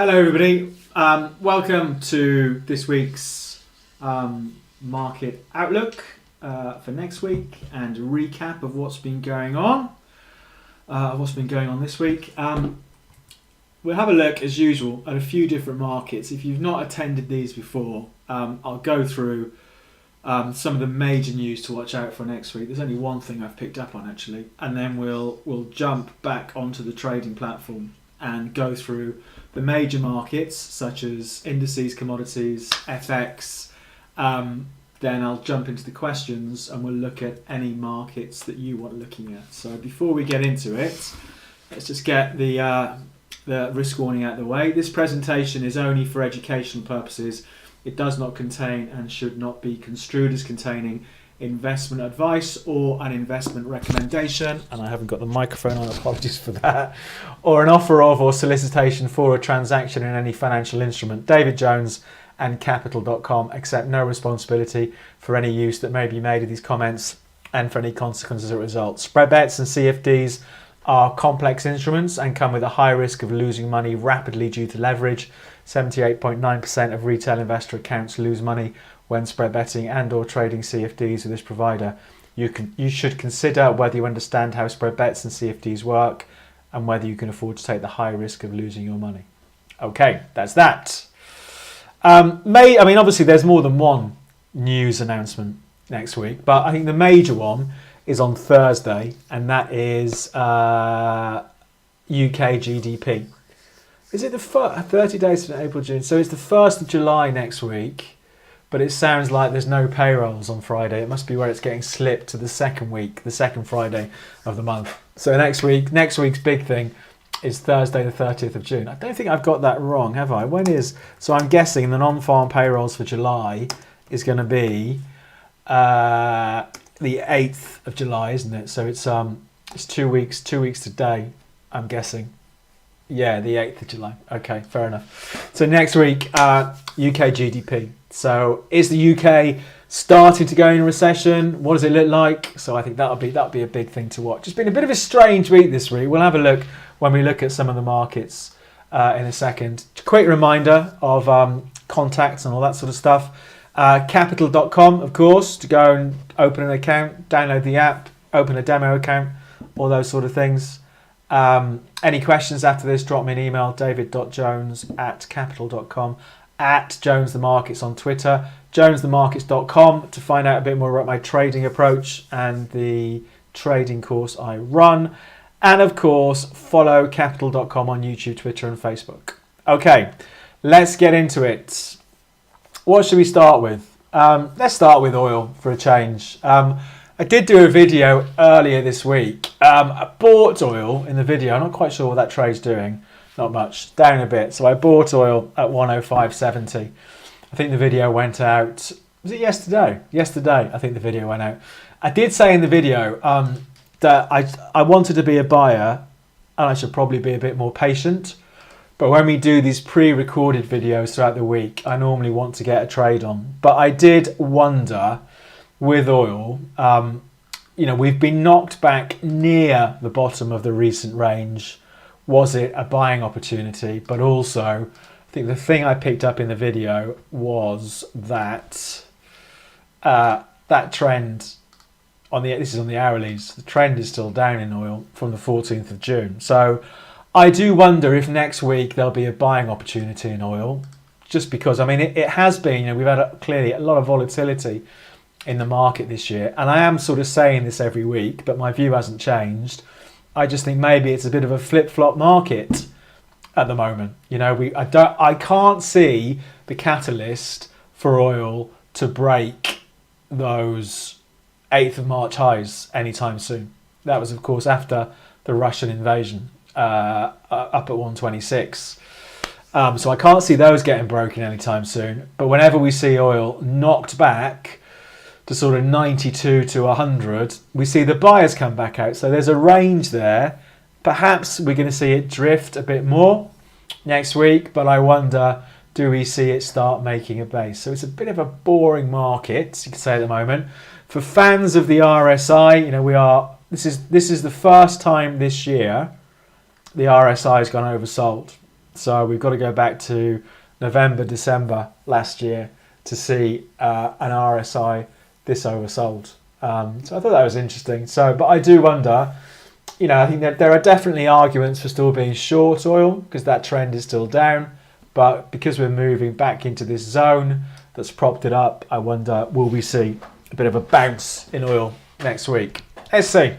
Hello everybody, welcome to this week's market outlook for next week and a recap of what's been going on this week. We'll have a look as usual at a few different markets. If you've not attended these before, I'll go through some of the major news to watch out for next week. There's only one thing I've picked up on actually, and then we'll jump back onto the trading platform and go through the major markets such as indices, commodities, FX. Then I'll jump into the questions and we'll look at any markets that you want looking at. So before we get into it, let's just get the risk warning out of the way. This presentation is only for educational purposes. It does not contain and should not be construed as containing investment advice or an investment recommendation, and I haven't got the microphone on, apologies for that, or an offer of or solicitation for a transaction in any financial instrument. David Jones and Capital.com accept no responsibility for any use that may be made of these comments and for any consequences or results. Spread bets and CFDs are complex instruments and come with a high risk of losing money rapidly due to leverage. 78.9% of retail investor accounts lose money when spread betting and or trading CFDs with this provider. You should consider whether you understand how spread bets and CFDs work and whether you can afford to take the high risk of losing your money. Okay, that's that. Obviously there's more than one news announcement next week, but I think the major one is on Thursday, and that is UK GDP. Is it the 30 days from April, June? So it's the 1st of July next week, but it sounds like there's no payrolls on Friday. It must be where it's getting slipped to the second Friday of the month. So next week's big thing is Thursday the 30th of June. I don't think I've got that wrong, have I? So I'm guessing the non-farm payrolls for July is going to be the 8th of July, isn't it? So it's 2 weeks today, I'm guessing. Yeah, the 8th of July. Okay, fair enough. So next week, UK GDP. So is the UK starting to go in recession? What does it look like? So I think that'll be a big thing to watch. It's been a bit of a strange week this week. We'll have a look when we look at some of the markets in a second. Quick reminder of contacts and all that sort of stuff. Capital.com, of course, to go and open an account, download the app, open a demo account, all those sort of things. Any questions after this, drop me an email, david.jones@capital.com, @JonesTheMarkets on Twitter, jonesthemarkets.com to find out a bit more about my trading approach and the trading course I run. And of course, follow Capital.com on YouTube, Twitter and Facebook. Okay, let's get into it. What should we start with? Let's start with oil for a change. I did do a video earlier this week. I bought oil in the video. I'm not quite sure what that trade's doing. Not much, down a bit. So I bought oil at 105.70. I think the video went out, was it yesterday? Yesterday, I think the video went out. I did say in the video that I wanted to be a buyer and I should probably be a bit more patient. But when we do these pre-recorded videos throughout the week, I normally want to get a trade on. But I did wonder with oil, we've been knocked back near the bottom of the recent range. Was it a buying opportunity? But also, I think the thing I picked up in the video was that that trend this is on the hourlies. The trend is still down in oil from the 14th of June. So I do wonder if next week there'll be a buying opportunity in oil, just because it has been. We've had clearly a lot of volatility in the market this year, and I am sort of saying this every week, but my view hasn't changed. I just think maybe it's a bit of a flip-flop market at the moment. I can't see the catalyst for oil to break those 8th of March highs anytime soon. That was, of course, after the Russian invasion up at 126. So I can't see those getting broken anytime soon. But whenever we see oil knocked back to sort of 92 to 100, we see the buyers come back out. So there's a range there. Perhaps we're going to see it drift a bit more next week, but I wonder, do we see it start making a base? So it's a bit of a boring market, you could say, at the moment. For fans of the RSI, this is the first time this year the RSI has gone oversold. So we've got to go back to November, December last year to see an RSI this oversold. So I thought that was interesting. So, but I do wonder, I think that there are definitely arguments for still being short oil because that trend is still down. But because we're moving back into this zone that's propped it up, I wonder, will we see a bit of a bounce in oil next week? Let's see.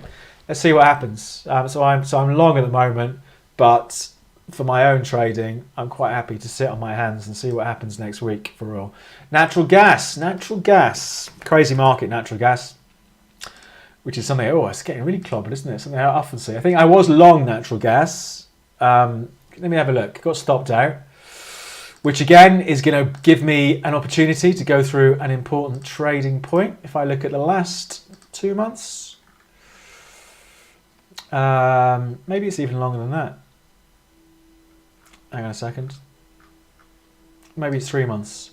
Let's see what happens. So I'm long at the moment, but for my own trading, I'm quite happy to sit on my hands and see what happens next week for oil. Natural gas. Crazy market, natural gas, which is something, it's getting really clobbered, isn't it? Something I often see. I think I was long natural gas. Let me have a look. Got stopped out, which again is going to give me an opportunity to go through an important trading point. If I look at the last 2 months, maybe it's even longer than that. Hang on a second. Maybe it's 3 months.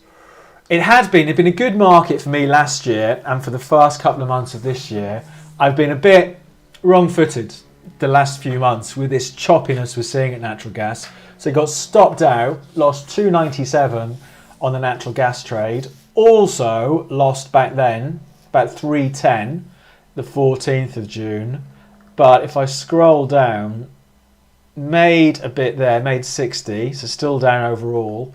It'd been a good market for me last year, and for the first couple of months of this year, I've been a bit wrong-footed the last few months with this choppiness we're seeing at natural gas. So it got stopped out, lost 297 on the natural gas trade. Also lost back then about 310, the 14th of June. But if I scroll down, made a bit there, made 60, so still down overall,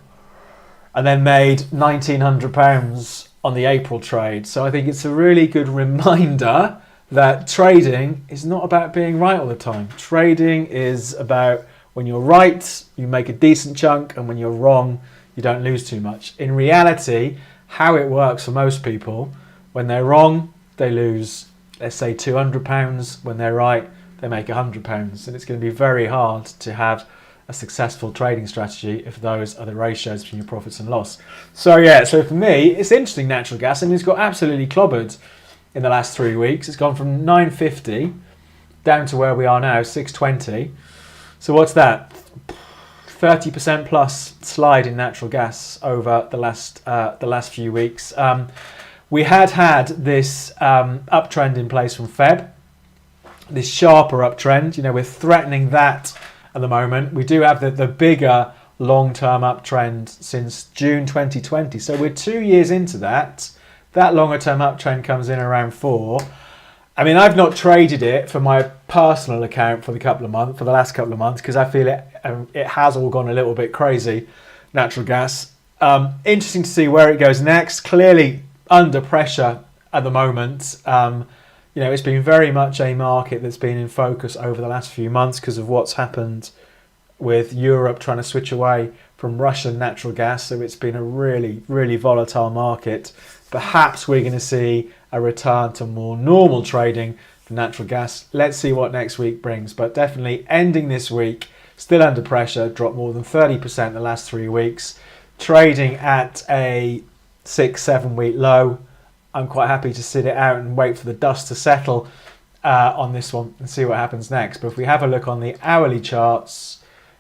and then made £1,900 on the April trade. So I think it's a really good reminder that trading is not about being right all the time. Trading is about when you're right, you make a decent chunk, and when you're wrong, you don't lose too much. In reality, how it works for most people, when they're wrong, they lose, let's say, £200. When they're right, they make £100. And it's going to be very hard to have a successful trading strategy if those are the ratios between your profits and loss. So for me, it's interesting, natural gas. I mean, it's got absolutely clobbered in the last 3 weeks. It's gone from 950 down to where we are now, 620. So what's that? 30% plus slide in natural gas over the last few weeks. We had this uptrend in place from Feb, this sharper uptrend. We're threatening that at the moment. We do have the bigger long-term uptrend since June 2020. So we're 2 years into that. That longer-term uptrend comes in around 4. I mean, I've not traded it for my personal account for the last couple of months, because I feel it has all gone a little bit crazy, natural gas. Interesting to see where it goes next. Clearly under pressure at the moment. It's been very much a market that's been in focus over the last few months because of what's happened with Europe trying to switch away from Russian natural gas. So it's been a really, really volatile market. Perhaps we're going to see a return to more normal trading for natural gas. Let's see what next week brings. But definitely ending this week, still under pressure, dropped more than 30% the last 3 weeks. Trading at a 6-7 week low. I'm quite happy to sit it out and wait for the dust to settle on this one and see what happens next. But if we have a look on the hourly charts,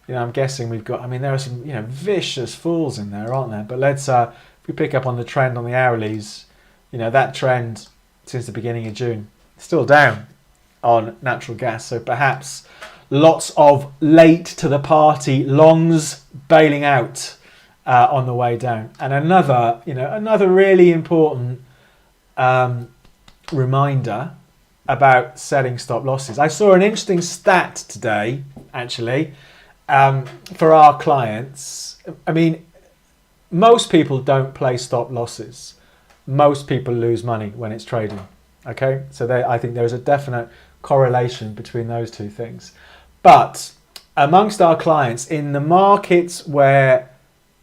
I'm guessing there are some, vicious falls in there, aren't there? But let's, if we pick up on the trend on the hourlies, that trend since the beginning of June, still down on natural gas. So perhaps lots of late to the party longs bailing out on the way down. And another really important reminder about setting stop losses. I saw an interesting stat today, actually, for our clients. I mean, most people don't play stop losses. Most people lose money when it's trading. Okay, so I think there's a definite correlation between those two things. But amongst our clients, in the markets where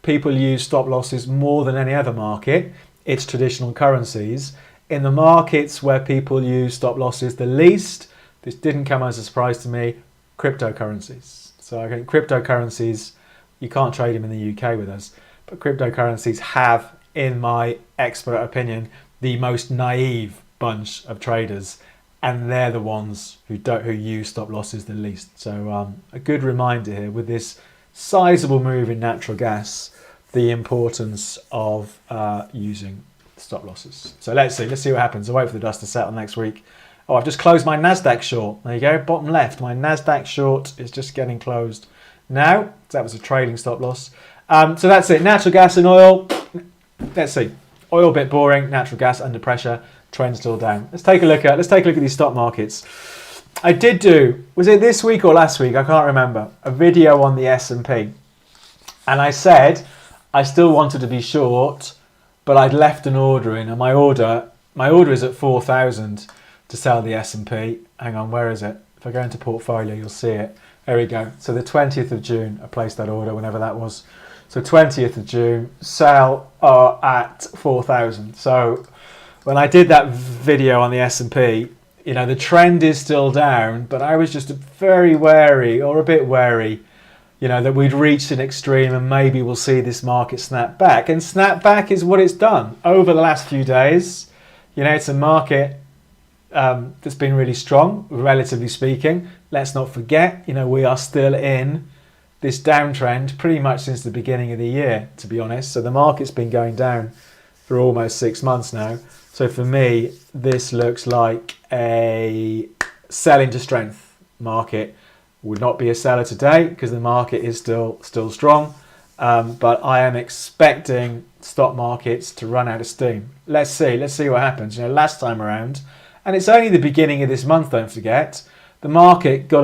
people use stop losses more than any other market, it's traditional currencies. In the markets where people use stop losses the least, this didn't come as a surprise to me, cryptocurrencies. So I think cryptocurrencies, you can't trade them in the UK with us, but cryptocurrencies have, in my expert opinion, the most naive bunch of traders, and they're the ones who use stop losses the least. So a good reminder here with this sizable move in natural gas, the importance of using stop losses. So let's see what happens. I'll wait for the dust to settle next week. I've just closed my Nasdaq short. There you go, bottom left. My Nasdaq short is just getting closed now. That was a trading stop loss. So that's it. Natural gas and oil. Let's see. Oil a bit boring. Natural gas under pressure. Trend still down. Let's take a look at these stock markets. I did do, was it this week or last week? I can't remember. A video on the S&P, and I said I still wanted to be short, but I'd left an order in, and my order is at 4,000 to sell the S&P. Hang on, where is it? If I go into portfolio, you'll see it. There we go. So the 20th of June, I placed that order, whenever that was. So 20th of June, sell at 4,000. So when I did that video on the S&P, you know, the trend is still down, but I was just very wary, or a bit wary, you know, that we'd reached an extreme and maybe we'll see this market snap back. And snap back is what it's done over the last few days. You know, it's a market that's been really strong, relatively speaking. Let's not forget, you know, we are still in this downtrend pretty much since the beginning of the year, to be honest. So the market's been going down for almost 6 months now. So for me, this looks like a sell into strength market. Would not be a seller today because the market is still strong. But I am expecting stock markets to run out of steam. Let's see what happens. You know, last time around, and it's only the beginning of this month, don't forget, the market got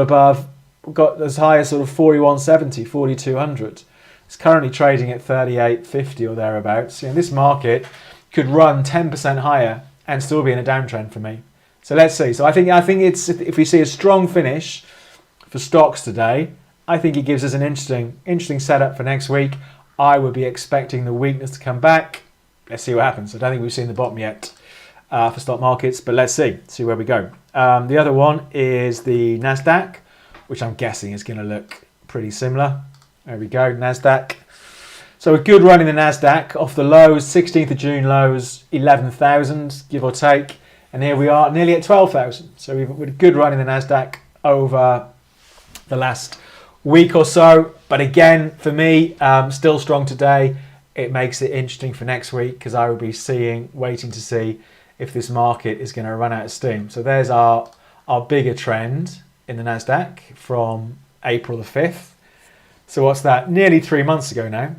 as high as sort of 4170, 4200. It's currently trading at 3850 or thereabouts. You know, this market could run 10% higher and still be in a downtrend for me. So let's see. So I think it's, if we see a strong finish for stocks today, I think it gives us an interesting setup for next week. I would be expecting the weakness to come back. Let's see what happens. I don't think we've seen the bottom yet for stock markets, but let's see where we go. The other one is the Nasdaq, which I'm guessing is going to look pretty similar. There we go, Nasdaq. So a good run in the Nasdaq off the lows, 16th of June lows, 11,000, give or take. And here we are, nearly at 12,000. So we've had a good run in the Nasdaq over the last week or so. But again, for me, still strong today. It makes it interesting for next week because I will be waiting to see if this market is going to run out of steam. So there's our bigger trend in the Nasdaq from April the 5th. So what's that? Nearly 3 months ago now,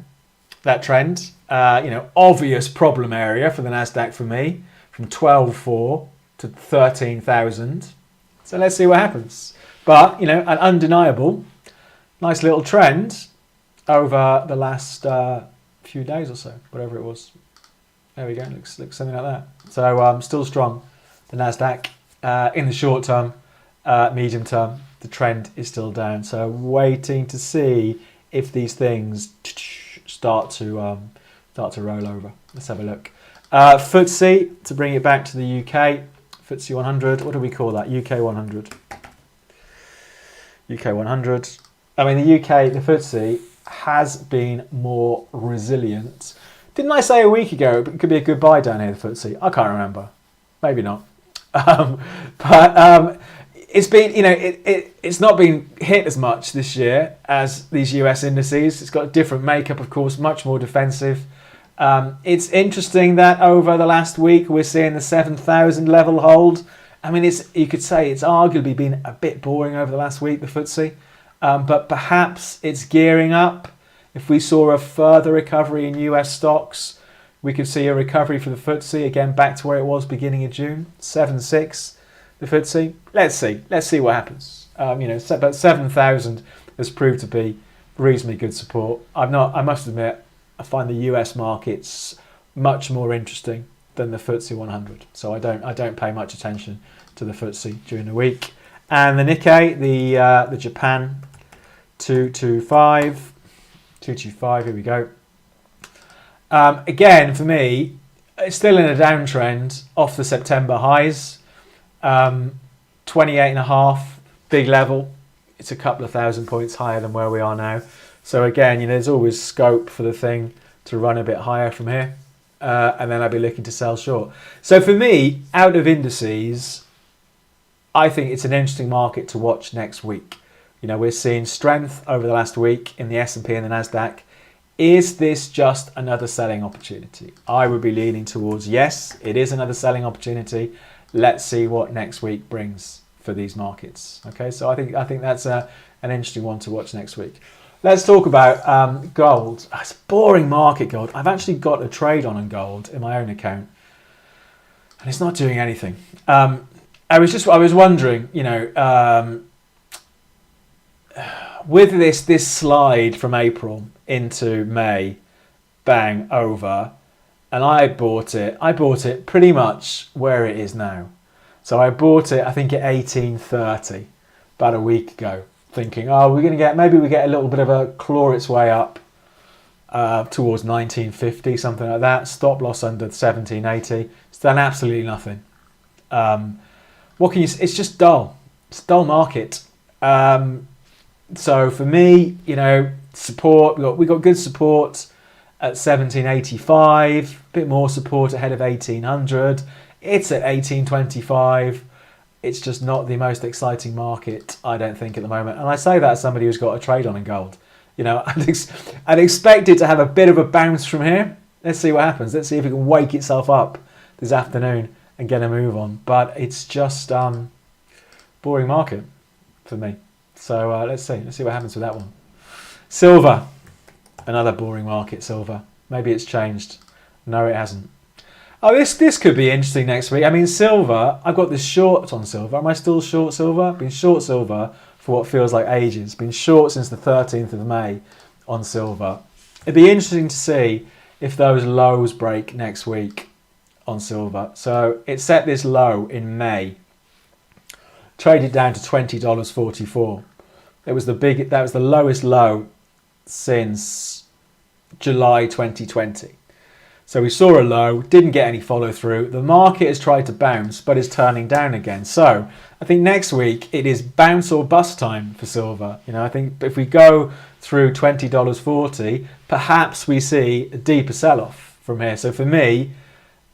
that trend. You know, obvious problem area for the Nasdaq for me, from 12,400 to 13,000. So let's see what happens. But, you know, an undeniable, nice little trend over the last few days or so, whatever it was. There we go, looks something like that. So still strong, the Nasdaq. In the short term, medium term, the trend is still down. So waiting to see if these things start to roll over. Let's have a look. FTSE, to bring it back to the UK, FTSE 100. What do we call that? UK 100. UK 100. I mean, the UK, the FTSE has been more resilient. Didn't I say a week ago it could be a good buy down here, the FTSE? I can't remember. Maybe not. But it's been, you know, it's not been hit as much this year as these US indices. It's got a different makeup, of course, much more defensive. It's interesting that over the last week we're seeing the 7,000 level hold. I mean, you could say it's arguably been a bit boring over the last week, the FTSE, but perhaps it's gearing up. If we saw a further recovery in US stocks, we could see a recovery for the FTSE, again back to where it was beginning of June, 7.6, the FTSE. Let's see what happens. You know, but 7,000 has proved to be reasonably good support. I must admit, I find the US markets much more interesting than the FTSE 100. So I don't pay much attention to the FTSE during the week. And the Nikkei, the Japan 225, here we go. Again, for me, it's still in a downtrend off the September highs. 28.5, big level. It's a couple of thousand points higher than where we are now. So again, you know, there's always scope for the thing to run a bit higher from here. And then I'd be looking to sell short. So for me, out of indices, I think it's an interesting market to watch next week. You know, we're seeing strength over the last week in the S&P and the Nasdaq. Is this just another selling opportunity? I would be leaning towards yes, it is another selling opportunity. Let's see what next week brings for these markets. Okay, so I think that's an interesting one to watch next week. Let's talk about gold. It's a boring market, gold. I've actually got a trade on gold in my own account, and it's not doing anything. I was wondering, with this slide from April into May, bang, over, and I bought it pretty much where it is now. So I bought it, I think, at 1830 about a week ago, thinking, oh, maybe we get a little bit of a claw its way up towards 1950, something like that. Stop loss under 1780. It's done absolutely nothing. It's just dull. It's a dull market. So for me, support, we got good support at 1785, a bit more support ahead of 1800. It's at 1825. It's just not the most exciting market, I don't think, at the moment. And I say that as somebody who's got a trade on in gold. I'd expect it to have a bit of a bounce from here. Let's see what happens. Let's see if it can wake itself up this afternoon and get a move on. But it's just boring market for me. So let's see what happens with that one. Silver, another boring market. Silver, maybe it's changed. No, it hasn't. Oh, this could be interesting next week. I mean, silver, I've got this short on silver. Am I still short silver? I've been short silver for what feels like ages. Been short since the 13th of May on silver. It'd be interesting to see if those lows break next week on silver. So it set this low in May, traded down to $20.44. That was the lowest low since July 2020. So we saw a low, didn't get any follow through. The market has tried to bounce, but is turning down again. So I think next week it is bounce or bust time for silver. I think if we go through $20.40, perhaps we see a deeper sell-off from here. So for me,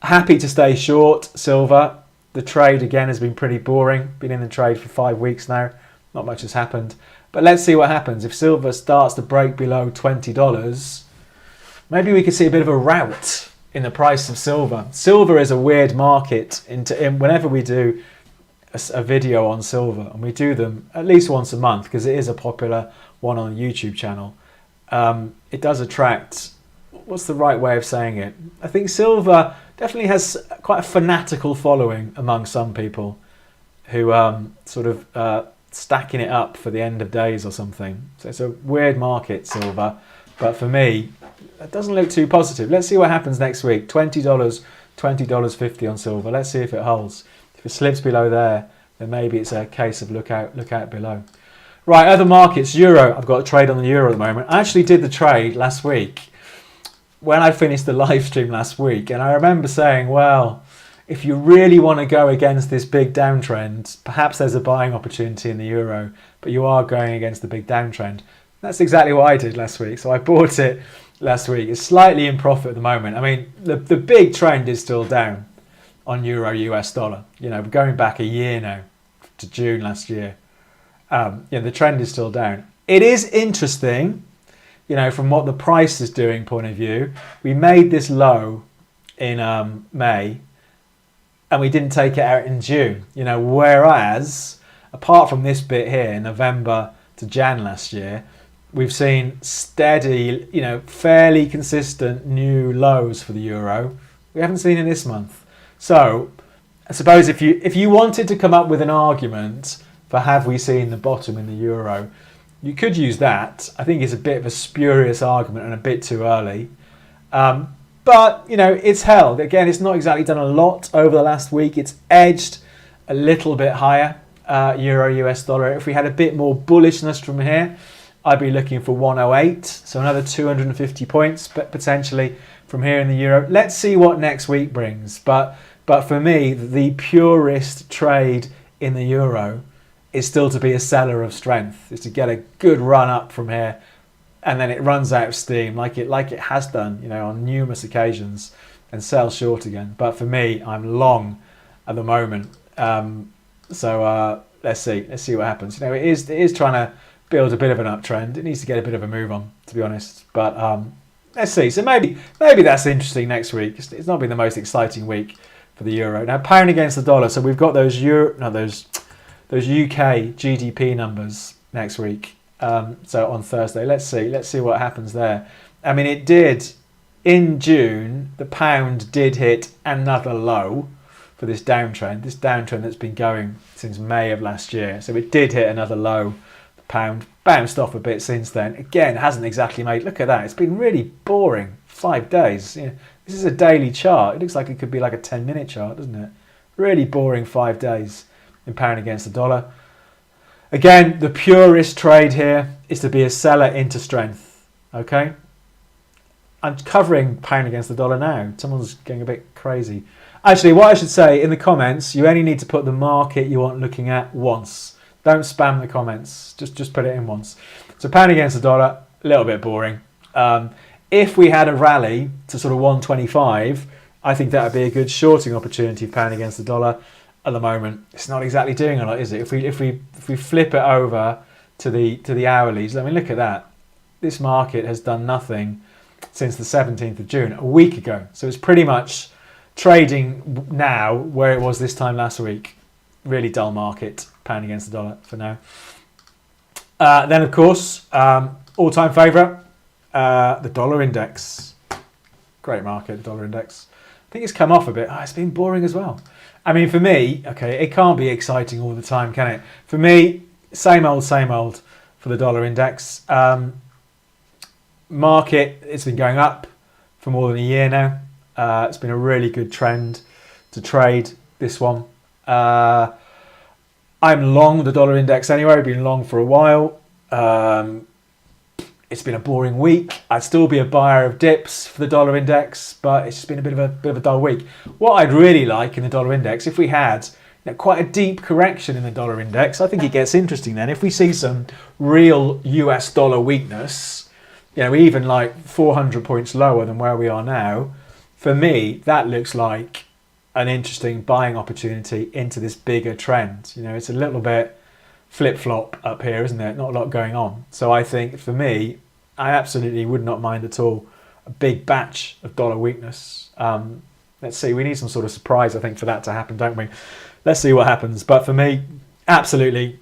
happy to stay short silver. The trade again has been pretty boring. Been in the trade for 5 weeks now. Not much has happened. But let's see what happens. If silver starts to break below $20, maybe we could see a bit of a rout in the price of silver. Silver is a weird market. Whenever we do a video on silver, and we do them at least once a month because it is a popular one on the YouTube channel, it does attract, what's the right way of saying it? I think silver definitely has quite a fanatical following among some people who stacking it up for the end of days or something. So it's a weird market, silver. But for me, it doesn't look too positive. Let's see what happens next week. $20, $20.50 on silver. Let's see if it holds. If it slips below there, then maybe it's a case of look out below. Right, other markets. Euro. I've got a trade on the euro at the moment. I actually did the trade last week when I finished the live stream last week. And I remember saying, well, if you really want to go against this big downtrend, perhaps there's a buying opportunity in the euro, but you are going against the big downtrend. That's exactly what I did last week. So I bought it last week. It's slightly in profit at the moment. I mean, the big trend is still down on euro US dollar. Going back a year now to June last year. The trend is still down. It is interesting, from what the price is doing point of view. We made this low in May, and we didn't take it out in June. Whereas apart from this bit here, November to Jan last year, we've seen steady, fairly consistent new lows for the euro. We haven't seen it this month. So I suppose if you wanted to come up with an argument for have we seen the bottom in the euro, you could use that. I think it's a bit of a spurious argument and a bit too early. But, it's held. Again, it's not exactly done a lot over the last week. It's edged a little bit higher, euro US dollar. If we had a bit more bullishness from here, I'd be looking for 108, so another 250 points, but potentially from here in the euro. Let's see what next week brings. But for me, the purest trade in the euro is still to be a seller of strength, is to get a good run up from here, and then it runs out of steam like it has done, on numerous occasions, and sell short again. But for me, I'm long at the moment. So let's see what happens. It is trying to build a bit of an uptrend. It needs to get a bit of a move on, to be honest. But let's see. So maybe that's interesting next week. It's not been the most exciting week for the euro. Now, pound against the dollar. So we've got those UK GDP numbers next week. So on Thursday, let's see what happens there. I mean, it did in June. The pound did hit another low for this downtrend. This downtrend that's been going since May of last year. So it did hit another low. The pound bounced off a bit since then. Again, hasn't exactly made. Look at that. It's been really boring. 5 days. You know, this is a daily chart. It looks like it could be like a 10-minute chart, doesn't it? Really boring 5 days in pound against the dollar. Again, the purest trade here is to be a seller into strength. Okay? I'm covering pound against the dollar now. Someone's getting a bit crazy. Actually, what I should say in the comments, you only need to put the market you want looking at once. Don't spam the comments. Just put it in once. So pound against the dollar, a little bit boring. If we had a rally to sort of 125, I think that would be a good shorting opportunity for pound against the dollar. At the moment, it's not exactly doing a lot, is it? If we flip it over to the hourlies, I mean, look at that. This market has done nothing since the 17th of June, a week ago. So it's pretty much trading now where it was this time last week. Really dull market, pound against the dollar for now. Then, of course, all-time favourite, the dollar index. Great market, the dollar index. I think it's come off a bit. It's been boring as well. I mean, for me, okay, it can't be exciting all the time, can it? For me, same old for the dollar index. Market, it's been going up for more than a year now. It's been a really good trend to trade this one. I'm long the dollar index anyway. I've been long for a while. It's been a boring week. I'd still be a buyer of dips for the dollar index, but it's just been a bit of a dull week. What I'd really like in the dollar index, if we had quite a deep correction in the dollar index, I think it gets interesting then. If we see some real US dollar weakness, even like 400 points lower than where we are now, for me, that looks like an interesting buying opportunity into this bigger trend. It's a little bit flip-flop up here, isn't it? Not a lot going on. So I think for me, I absolutely would not mind at all a big batch of dollar weakness. Let's see, we need some sort of surprise, I think, for that to happen, don't we? Let's see what happens. But for me, absolutely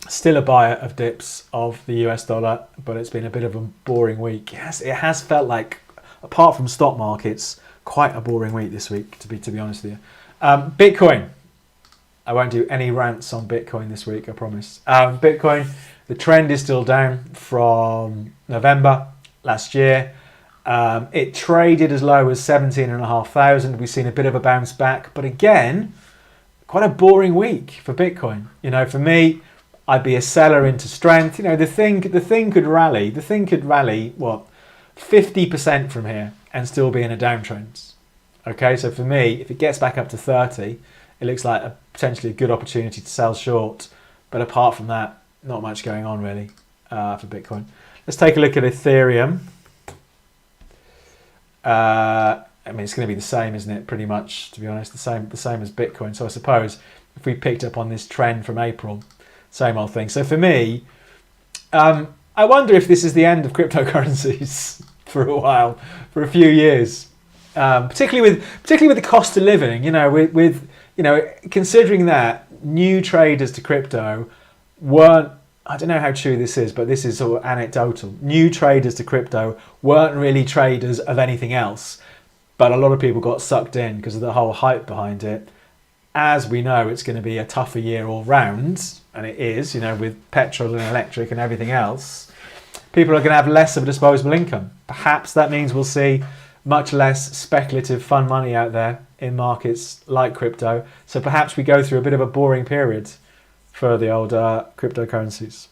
still a buyer of dips of the US dollar, but it's been a bit of a boring week. Yes, it has felt like, apart from stock markets, quite a boring week this week, to be honest with you. Bitcoin. I won't do any rants on Bitcoin this week, I promise. Bitcoin, the trend is still down from November last year. It traded as low as 17,500. We've seen a bit of a bounce back, but again, quite a boring week for Bitcoin. For me, I'd be a seller into strength. The thing could rally. The thing could rally, 50% from here and still be in a downtrend. Okay, so for me, if it gets back up to 30, it looks like potentially a good opportunity to sell short. But apart from that, not much going on really for Bitcoin. Let's take a look at Ethereum. It's going to be the same, isn't it? Pretty much, to be honest, the same as Bitcoin. So I suppose if we picked up on this trend from April, same old thing. So for me, I wonder if this is the end of cryptocurrencies for a while, for a few years, particularly with the cost of living. Considering that new traders to crypto weren't, I don't know how true this is, but this is sort of anecdotal. New traders to crypto weren't really traders of anything else, but a lot of people got sucked in because of the whole hype behind it. As we know, it's going to be a tougher year all round, and it is, with petrol and electric and everything else. People are going to have less of a disposable income. Perhaps that means we'll see much less speculative fun money out there in markets like crypto. So perhaps we go through a bit of a boring period for the old cryptocurrencies.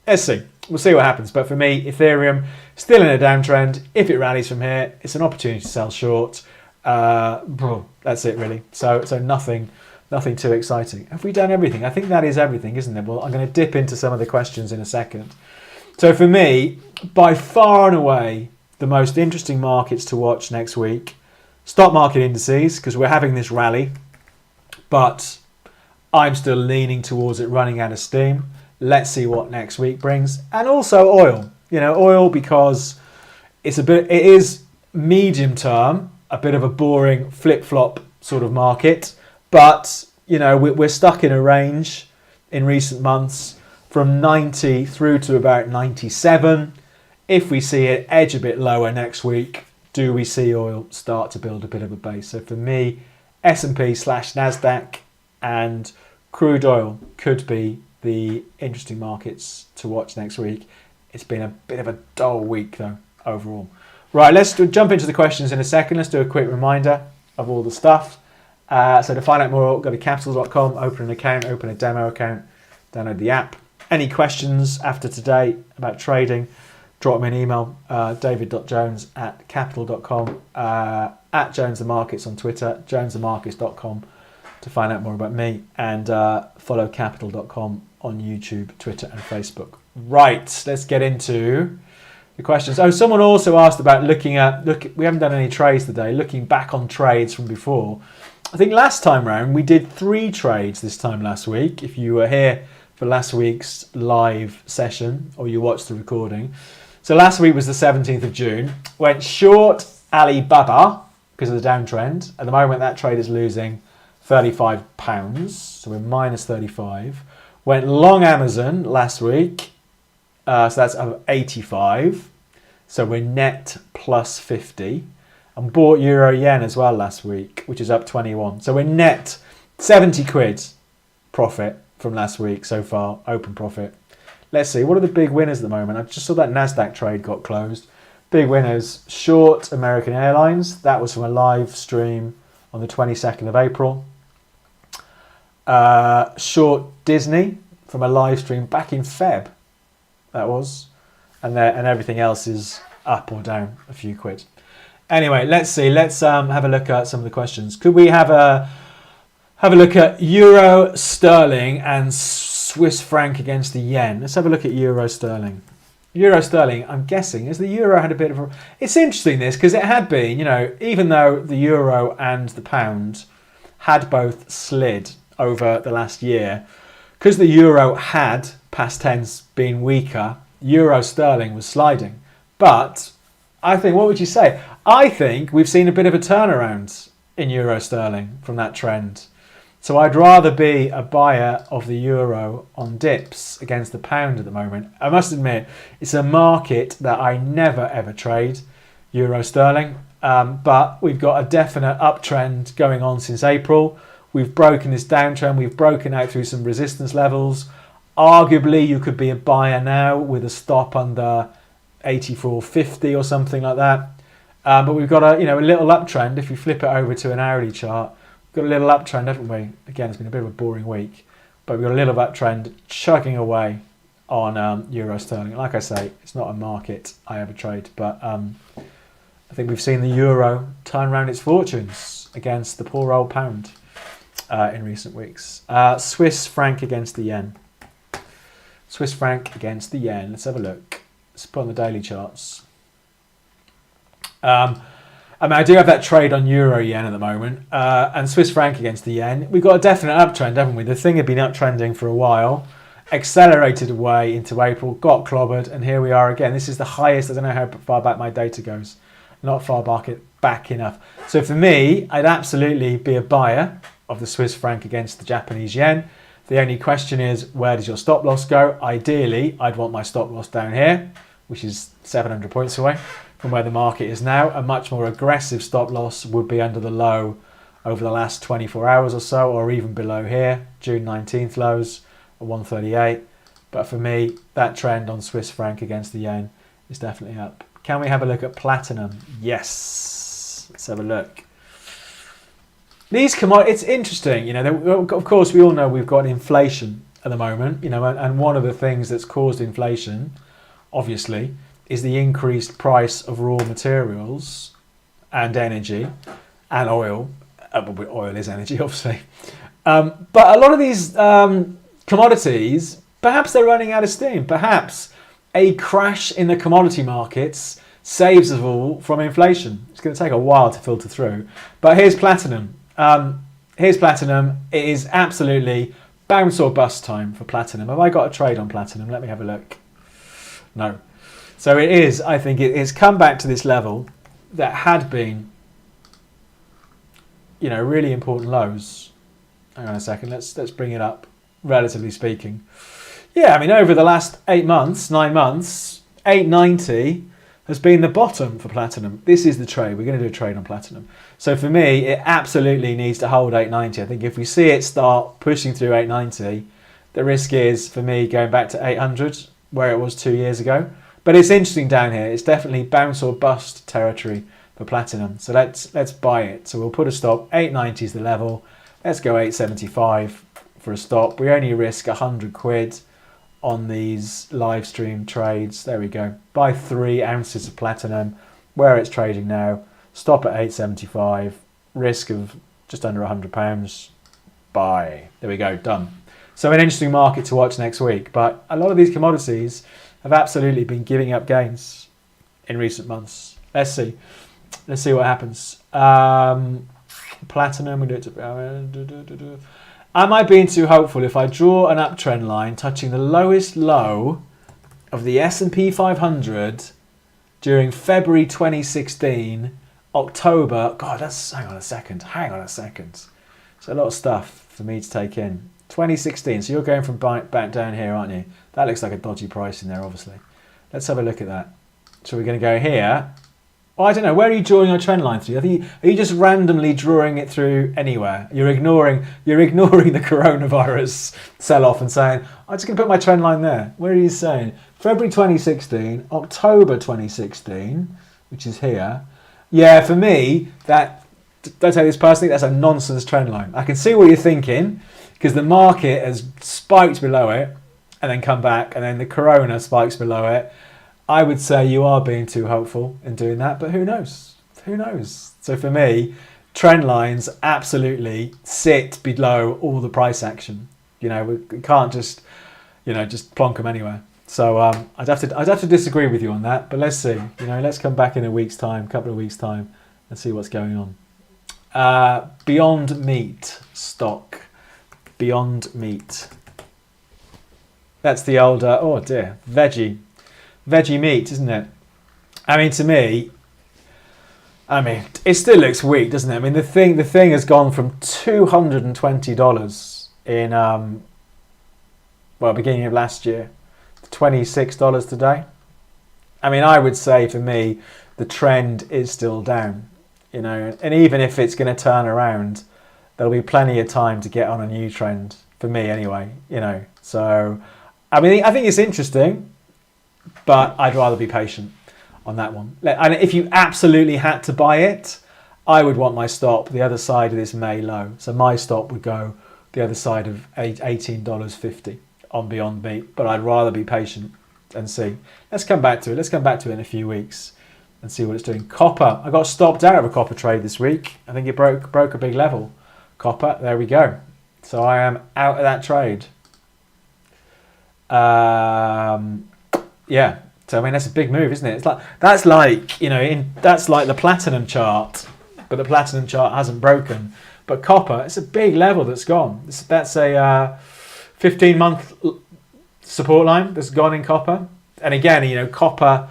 Let's see. We'll see what happens. But for me, Ethereum, still in a downtrend. If it rallies from here, it's an opportunity to sell short. That's it, really. So nothing too exciting. Have we done everything? I think that is everything, isn't it? Well, I'm going to dip into some of the questions in a second. So for me, by far and away, the most interesting markets to watch next week, stock market indices, because we're having this rally, but I'm still leaning towards it running out of steam. Let's see what next week brings. And also oil. Oil, because it is medium term, a bit of a boring flip-flop sort of market, but we're stuck in a range in recent months from 90 through to about 97. If we see it edge a bit lower next week, do we see oil start to build a bit of a base? So for me, S&P/Nasdaq and crude oil could be the interesting markets to watch next week. It's been a bit of a dull week though, overall. Right, let's jump into the questions in a second. Let's do a quick reminder of all the stuff. So to find out more, go to Capital.com, open an account, open a demo account, download the app. Any questions after today about trading, drop me an email, david.jones@Capital.com, at Jones the Markets on Twitter, jonesthemarkets.com to find out more about me, and follow Capital.com on YouTube, Twitter and Facebook. Right, let's get into the questions. Oh, someone also asked about we haven't done any trades today, looking back on trades from before. I think last time round we did 3 trades this time last week. If you were here for last week's live session or you watched the recording. So last week was the 17th of June. Went short Alibaba because of the downtrend. At the moment that trade is losing £35. So we're minus 35. Went long Amazon last week. So that's 85. So we're net plus 50. And bought Euro Yen as well last week, which is up 21. So we're net 70 quid profit from last week so far, open profit. Let's see, what are the big winners at the moment? I just saw that Nasdaq trade got closed. Big winners, short American Airlines. That was from a live stream on the 22nd of April. Short Disney from a live stream back in Feb. That was. And everything else is up or down a few quid. Anyway, let's see. Let's have a look at some of the questions. Could we have a look at Euro Sterling and Swiss franc against the yen? Let's have a look at Euro Sterling. Euro Sterling, I'm guessing, as the euro had a bit of a... It's interesting this, because it had been, even though the euro and the pound had both slid over the last year, because the euro had, past tense, been weaker, Euro Sterling was sliding. But I think, what would you say? I think we've seen a bit of a turnaround in Euro Sterling from that trend. So I'd rather be a buyer of the euro on dips against the pound at the moment. I must admit, it's a market that I never ever trade, Euro Sterling. But we've got a definite uptrend going on since April. We've broken this downtrend. We've broken out through some resistance levels. Arguably, you could be a buyer now with a stop under 84.50 or something like that. But we've got a little uptrend. If you flip it over to an hourly chart, we've got a little uptrend, haven't we? Again, it's been a bit of a boring week, but we've got a little uptrend chugging away on Euro Sterling. Like I say, it's not a market I ever trade, but I think we've seen the euro turn around its fortunes against the poor old pound in recent weeks. Swiss franc against the yen. Swiss franc against the yen. Let's have a look. Let's put on the daily charts. I do have that trade on Euro Yen at the moment, and Swiss franc against the yen. We've got a definite uptrend, haven't we? The thing had been uptrending for a while, accelerated away into April, got clobbered, and here we are again. This is the highest. I don't know how far back my data goes. Not far back enough. So for me, I'd absolutely be a buyer of the Swiss franc against the Japanese yen. The only question is, where does your stop loss go? Ideally, I'd want my stop loss down here, which is 700 points away from where the market is now. A much more aggressive stop loss would be under the low over the last 24 hours or so, or even below here, June 19th lows at 138. But for me, that trend on Swiss franc against the yen is definitely up. Can we have a look at platinum? Yes. Let's have a look. These commodities, it's interesting, of course we all know we've got inflation at the moment, and one of the things that's caused inflation, obviously, is the increased price of raw materials and energy and oil. Oil is energy, obviously. But a lot of these commodities, perhaps they're running out of steam. Perhaps a crash in the commodity markets saves us all from inflation. It's going to take a while to filter through. But here's platinum. It is absolutely bounce or bust time for platinum. Have I got a trade on platinum? Let me have a look. No. So it is, I think it's come back to this level that had been, really important lows. Hang on a second, let's bring it up, relatively speaking. Yeah, I mean, over the last 9 months, 890 has been the bottom for platinum. This is the trade. We're going to do a trade on platinum. So for me, it absolutely needs to hold 890. I think if we see it start pushing through 890, the risk is, for me, going back to 800, where it was 2 years ago. But it's interesting down here. It's definitely bounce or bust territory for platinum. So let's buy it. So we'll put a stop. 890 is the level. Let's go 875 for a stop. We only risk 100 quid on these live stream trades. There we go. Buy 3 ounces of platinum where it's trading now. Stop at 875. Risk of just under £100. Buy. There we go. Done. So an interesting market to watch next week. But a lot of these commodities have absolutely been giving up gains in recent months. Let's see. Let's see what happens. Platinum. We do it to, am I being too hopeful if I draw an uptrend line touching the lowest low of the S&P 500 during February 2016, October? God, hang on a second. It's a lot of stuff for me to take in. 2016, so you're going from back down here, aren't you? That looks like a dodgy price in there, obviously. Let's have a look at that. So we're going to go here. Oh, I don't know. Where are you drawing your trend line through? Are you just randomly drawing it through anywhere? You're ignoring the coronavirus sell-off and saying, I'm just going to put my trend line there. Where are you saying? February 2016, October 2016, which is here. Yeah, for me, don't take this personally, that's a nonsense trend line. I can see what you're thinking, because the market has spiked below it and then come back, and then the corona spikes below it. I would say you are being too hopeful in doing that, but who knows? Who knows? So for me, trend lines absolutely sit below all the price action. You know, we can't just plonk them anywhere. So I'd have to disagree with you on that, but let's see. You know, let's come back in a couple of weeks' time, and see what's going on. Beyond Meat stock. Beyond Meat. That's the old veggie meat, isn't it? I mean, to me, it still looks weak, doesn't it? I mean, the thing has gone from $220 in beginning of last year to $26 today. I mean, I would say for me, the trend is still down, you know, and even if it's going to turn around, there'll be plenty of time to get on a new trend for me anyway, you know. So, I mean, I think it's interesting, but I'd rather be patient on that one. And if you absolutely had to buy it, I would want my stop the other side of this May low. So my stop would go the other side of $18.50 on Beyond Meat, but I'd rather be patient and see. Let's come back to it. Let's come back to it in a few weeks and see what it's doing. Copper. I got stopped out of a copper trade this week. I think it broke a big level. Copper. There we go. So I am out of that trade. Yeah, so I mean that's a big move, isn't it? That's like the platinum chart, but the platinum chart hasn't broken. But copper, it's a big level that's gone. That's a 15-month support line that's gone in copper. And again, you know, copper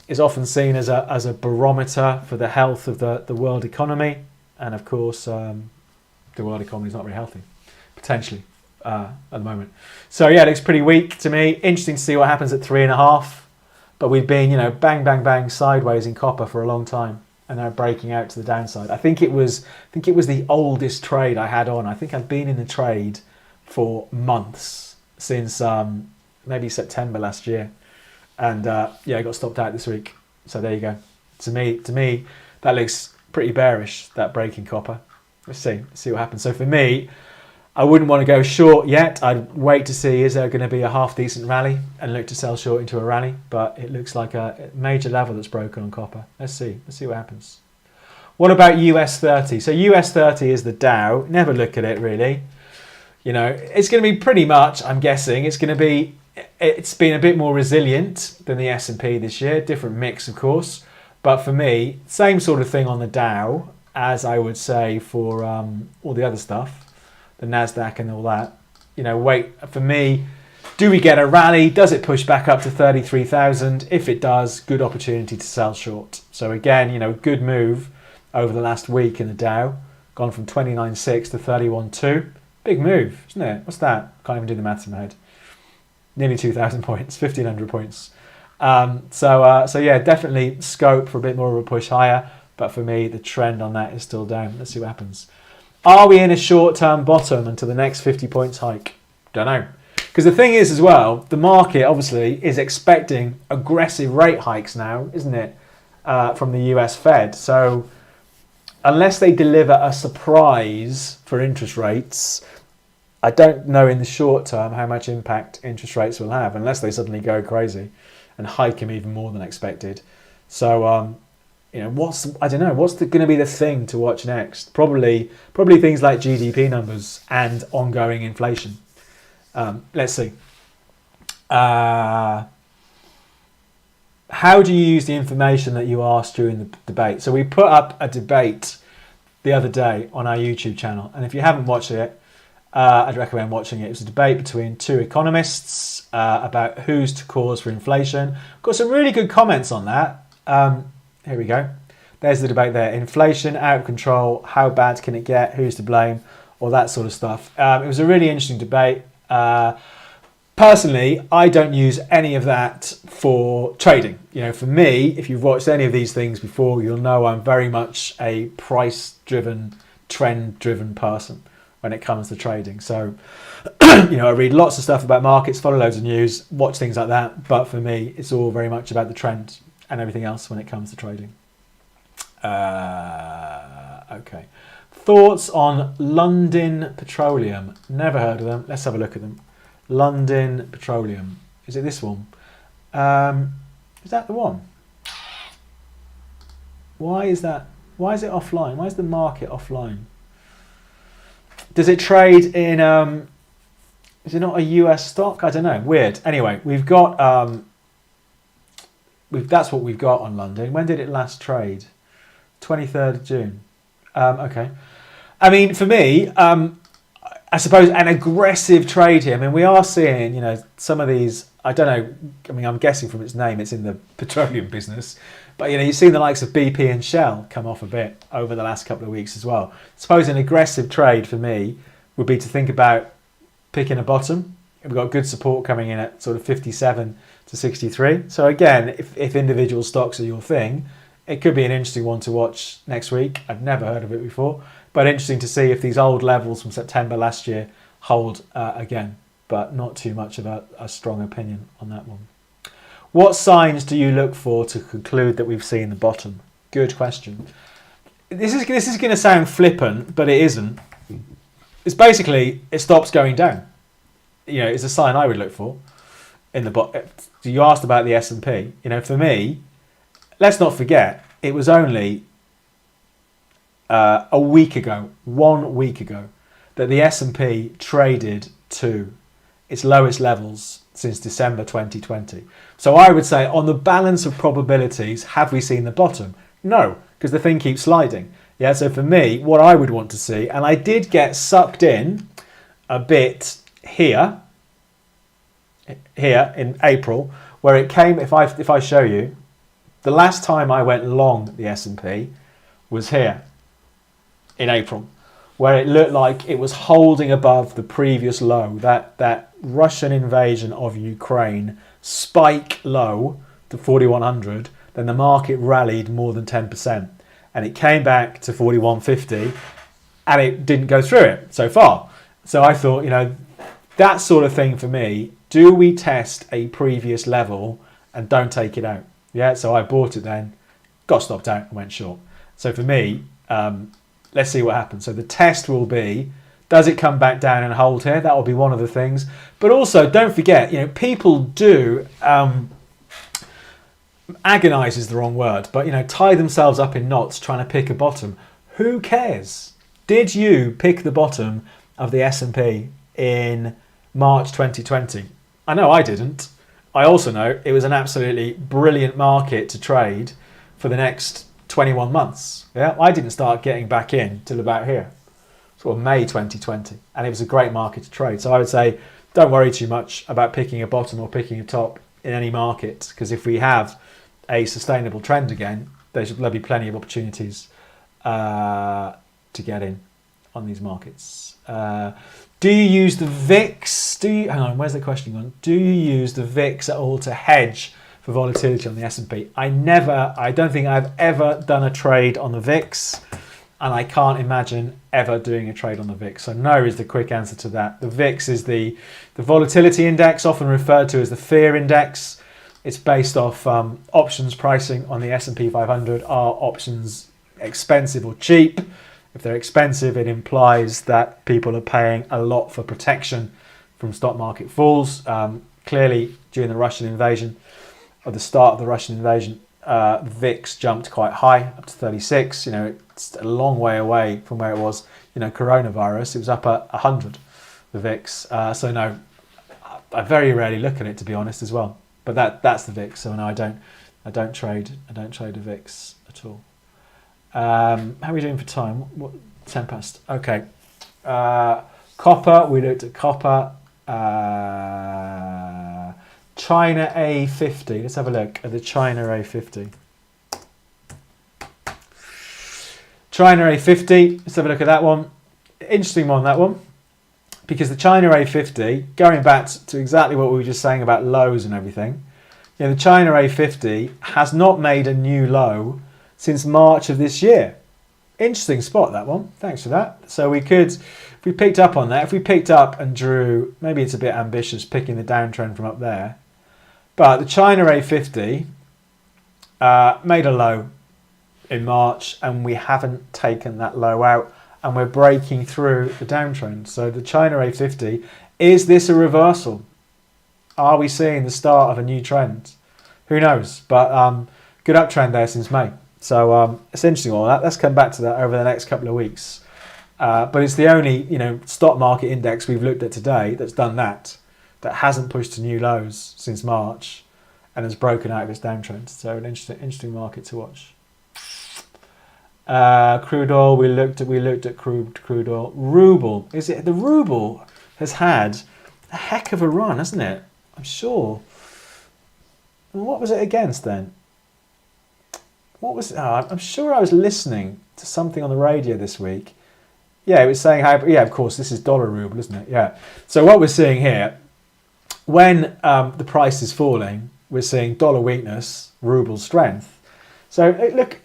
is often seen as a barometer for the health of the world economy, and of course, the world economy is not very healthy, potentially. At the moment. So yeah, it looks pretty weak to me. Interesting to see what happens at 3.5. But we've been, you know, bang, bang, bang sideways in copper for a long time, and now breaking out to the downside. I think it was the oldest trade I had on. I think I've been in the trade for months, since maybe September last year, and I got stopped out this week. So there you go. To me, that looks pretty bearish, that break in copper. Let's see what happens. So for me, I wouldn't want to go short yet. I'd wait to see, is there going to be a half decent rally, and look to sell short into a rally. But it looks like a major level that's broken on copper. Let's see what happens. What about US 30? So US 30 is the Dow. Never look at it really. You know, it's going to be pretty much, I'm guessing, it's been a bit more resilient than the S&P this year. Different mix, of course. But for me, same sort of thing on the Dow as I would say for all the other stuff. The Nasdaq and all that, you know, for me, do we get a rally? Does it push back up to 33,000? If it does, good opportunity to sell short. So again, you know, good move over the last week in the Dow, gone from 29.6 to 31.2. Big move, isn't it? What's that? Can't even do the maths in my head. nearly 2,000 points, 1,500 points. So yeah, definitely scope for a bit more of a push higher. But for me, the trend on that is still down. Let's see what happens. Are we in a short-term bottom until the next 50 points hike? Don't know. Because the thing is as well, the market obviously is expecting aggressive rate hikes now, isn't it, from the US Fed. So unless they deliver a surprise for interest rates, I don't know in the short term how much impact interest rates will have, unless they suddenly go crazy and hike them even more than expected. So, what's going to be the thing to watch next? Probably things like GDP numbers and ongoing inflation. Let's see. How do you use the information that you asked during the debate? So we put up a debate the other day on our YouTube channel, and if you haven't watched it, I'd recommend watching it. It was a debate between two economists about who's to cause for inflation. Got some really good comments on that. Here we go. There's the debate there. Inflation, out of control, how bad can it get, who's to blame, all that sort of stuff. It was a really interesting debate. Personally, I don't use any of that for trading. For me, if you've watched any of these things before, you'll know I'm very much a price-driven, trend-driven person when it comes to trading. So, I read lots of stuff about markets, follow loads of news, watch things like that. But for me, it's all very much about the trend and everything else when it comes to trading. Okay. Thoughts on London Petroleum? Never heard of them. Let's have a look at them. London Petroleum. Is it this one? Is that the one? Why is that? Why is it offline? Why is the market offline? Does it trade in... is it not a US stock? I don't know. Weird. Anyway, we've got... that's what we've got on London. When did it last trade? 23rd of June. Okay. I mean, for me, I suppose an aggressive trade here. I mean, we are seeing, some of these, I don't know, I mean, I'm guessing from its name, it's in the petroleum business. But, you've seen the likes of BP and Shell come off a bit over the last couple of weeks as well. I suppose an aggressive trade for me would be to think about picking a bottom. We've got good support coming in at sort of 57 to 63. So again, if individual stocks are your thing, it could be an interesting one to watch next week. I've never heard of it before, but interesting to see if these old levels from September last year hold again, but not too much of a strong opinion on that one. What signs do you look for to conclude that we've seen the bottom? Good question. This is going to sound flippant, but it isn't. It's basically, it stops going down. It's a sign I would look for in the bottom. You asked about the S&P. For me, let's not forget, it was only a week ago, 1 week ago, that the S&P traded to its lowest levels since December 2020. So I would say on the balance of probabilities, have we seen the bottom? No, because the thing keeps sliding. Yeah, so for me, what I would want to see, and I did get sucked in a bit here in April, where it came, if I show you, the last time I went long the S&P was here in April, where it looked like it was holding above the previous low, that Russian invasion of Ukraine spike low to 4,100, then the market rallied more than 10%. And it came back to 4,150 and it didn't go through it so far. So I thought, that sort of thing for me, do we test a previous level and don't take it out? Yeah, so I bought it then, got stopped out and went short. So for me, let's see what happens. So the test will be, does it come back down and hold here? That will be one of the things. But also, don't forget, people do, agonize is the wrong word, but, tie themselves up in knots trying to pick a bottom. Who cares? Did you pick the bottom of the S&P in March 2020? I know I didn't. I also know it was an absolutely brilliant market to trade for the next 21 months. Yeah, I didn't start getting back in till about here, sort of May 2020, and it was a great market to trade. So I would say don't worry too much about picking a bottom or picking a top in any market, because if we have a sustainable trend again, there'll be plenty of opportunities to get in. on these markets. Do you use the VIX? Hang on, where's the question gone? Do you use the VIX at all to hedge for volatility on the S&P? I don't think I've ever done a trade on the VIX, and I can't imagine ever doing a trade on the VIX. So no is the quick answer to that. The VIX is the volatility index, often referred to as the fear index. It's based off options pricing on the S&P 500. Are options expensive or cheap? If they're expensive, it implies that people are paying a lot for protection from stock market falls. Clearly, during the Russian invasion, at the start of the Russian invasion, VIX jumped quite high, up to 36. It's a long way away from where it was, coronavirus. It was up at 100, the VIX. So no, I very rarely look at it, to be honest, as well. But that's the VIX. So no, I don't trade the VIX at all. How are we doing for time? What 10 past? Okay. Copper. We looked at copper. China A50. Let's have a look at the China A50. China A50. Let's have a look at that one. Interesting one, that one. Because the China A50, going back to exactly what we were just saying about lows and everything, the China A50 has not made a new low since March of this year. Interesting spot, that one. Thanks for that. So if we picked up on that, if we picked up and drew, maybe it's a bit ambitious picking the downtrend from up there, but the China A50 made a low in March, and we haven't taken that low out, and we're breaking through the downtrend. So the China A50, is this a reversal? Are we seeing the start of a new trend? Who knows? But good uptrend there since May. So it's interesting all that. Let's come back to that over the next couple of weeks. But it's the only stock market index we've looked at today that's done that hasn't pushed to new lows since March and has broken out of its downtrend. So an interesting market to watch. Crude oil. We looked at crude oil. Ruble. The ruble has had a heck of a run, hasn't it? I'm sure. What was it against then? I'm sure I was listening to something on the radio this week. Yeah, it was saying how, of course, this is dollar ruble, isn't it? Yeah. So what we're seeing here, when the price is falling, we're seeing dollar weakness, ruble strength. So look,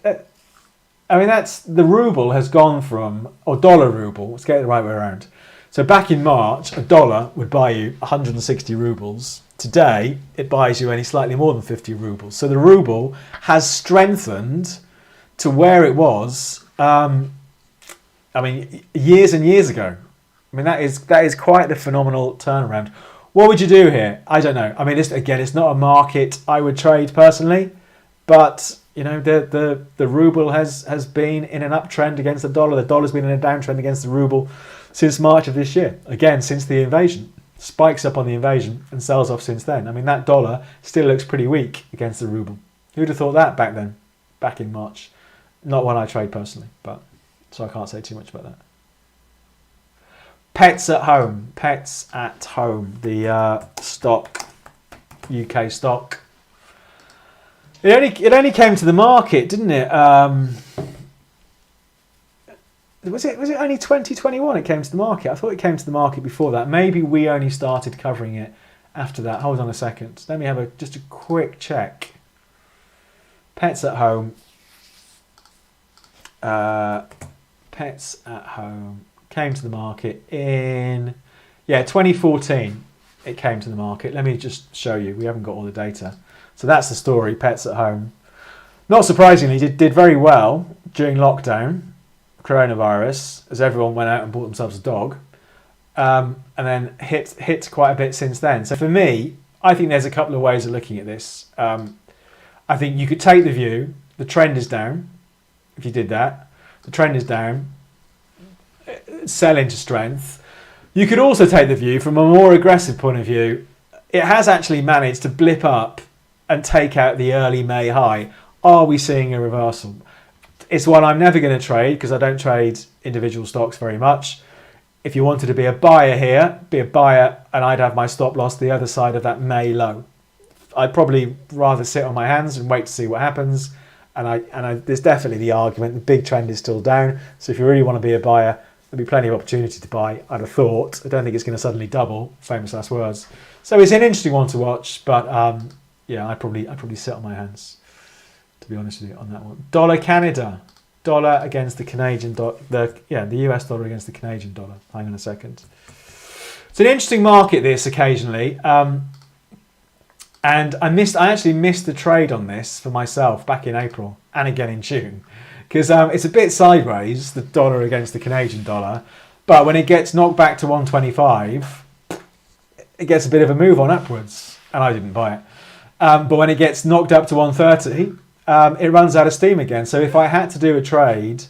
that's the ruble has gone from, or dollar ruble, let's get it the right way around. So back in March, a dollar would buy you 160 rubles. Today, it buys you only slightly more than 50 rubles. So the ruble has strengthened to where it was, years and years ago. That is quite the phenomenal turnaround. What would you do here? I don't know. It's not a market I would trade personally, but the ruble has been in an uptrend against the dollar. The dollar's been in a downtrend against the ruble since March of this year. Again, since the invasion. Spikes up on the invasion and sells off since then. That dollar still looks pretty weak against the ruble. Who'd have thought that back then, back in March? Not one I trade personally, so I can't say too much about that. Pets at home. Pets at home. The stock, UK stock. It only came to the market, didn't it? Was it only 2021 it came to the market? I thought it came to the market before that. Maybe we only started covering it after that. Hold on a second. Let me have just a quick check. Pets at home. Pets at home came to the market in 2014. It came to the market. Let me just show you. We haven't got all the data. So that's the story. Pets at home. Not surprisingly, did very well during lockdown. Coronavirus, as everyone went out and bought themselves a dog, and then hit quite a bit since then. So for me, I think there's a couple of ways of looking at this. I think you could take the view, the trend is down. If you did that, the trend is down, sell into strength. You could also take the view from a more aggressive point of view. It has actually managed to blip up and take out the early May high. Are we seeing a reversal? It's one I'm never going to trade because I don't trade individual stocks very much. If you wanted to be a buyer here, be a buyer, and I'd have my stop loss the other side of that May low. I'd probably rather sit on my hands and wait to see what happens. And there's definitely the argument the big trend is still down. So if you really want to be a buyer, there'll be plenty of opportunity to buy, I'd have thought. I don't think it's going to suddenly double, famous last words. So it's an interesting one to watch, but yeah, I'd probably sit on my hands, to be honest with you, on that one. Dollar Canada. Dollar against the Canadian dollar. The US dollar against the Canadian dollar. Hang on a second. It's an interesting market, this, occasionally. And I actually missed the trade on this for myself back in April and again in June. Because it's a bit sideways, the dollar against the Canadian dollar. But when it gets knocked back to 125, it gets a bit of a move on upwards. And I didn't buy it. But when it gets knocked up to 130, it runs out of steam again. So if I had to do a trade